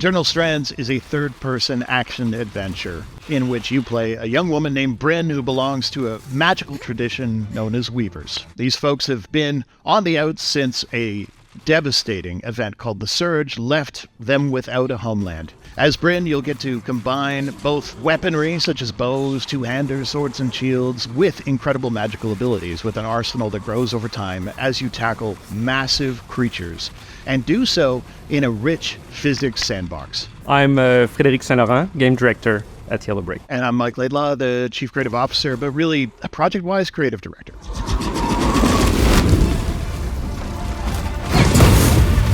Eternal Strands is a third-person action adventure in which you play a young woman named Bryn who belongs to a magical tradition known as Weavers. These folks have been on the outs since a devastating event called the Surge left them without a homeland. As Bryn, you'll get to combine both weaponry, such as bows, two-handers, swords, and shields, with incredible magical abilities, with an arsenal that grows over time as you tackle massive creatures, and do so in a rich physics sandbox. I'm Fred St-Laurent, game director at Yellow Brick. And I'm Mike Laidlaw, the chief creative officer, but really a project-wise creative director.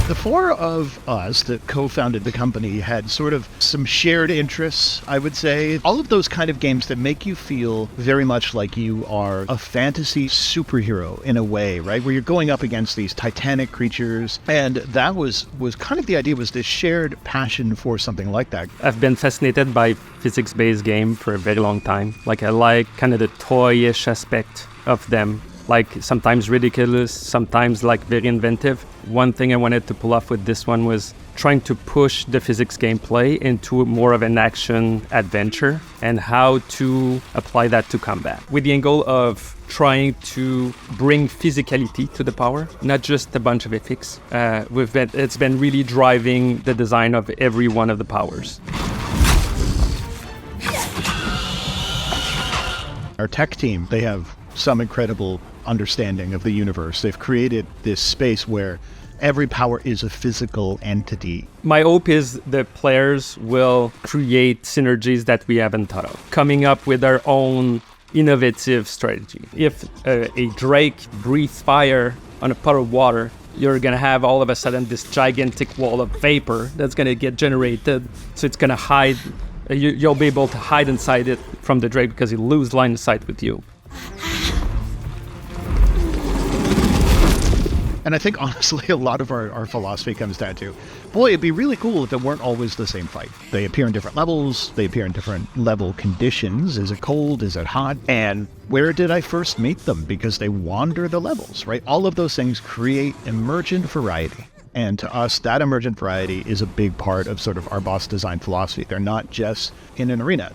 The four of us that co-founded the company had sort of some shared interests, I would say. All of those kind of games that make you feel very much like you are a fantasy superhero in a way, right? Where you're going up against these titanic creatures. And that was kind of the idea, was this shared passion for something like that. I've been fascinated by physics-based game for a very long time. Like I like kind of the toyish aspect of them. Like sometimes ridiculous, sometimes like very inventive. One thing I wanted to pull off with this one was trying to push the physics gameplay into more of an action adventure and how to apply that to combat. With the angle of trying to bring physicality to the power, not just a bunch of ethics. It's been really driving the design of every one of the powers. Our tech team, they have some incredible understanding of the universe. They've created this space where every power is a physical entity. My hope is the players will create synergies that we haven't thought of, coming up with our own innovative strategy. If a drake breathes fire on a pot of water, you're going to have all of a sudden this gigantic wall of vapor that's going to get generated. So it's going to hide. You'll be able to hide inside it from the drake because it'll lose line of sight with you. And I think, honestly, a lot of our philosophy comes down to, boy, it'd be really cool if it weren't always the same fight. They appear in different levels. They appear in different level conditions. Is it cold? Is it hot? And where did I first meet them? Because they wander the levels, right? All of those things create emergent variety. And to us, that emergent variety is a big part of sort of our boss design philosophy. They're not just in an arena.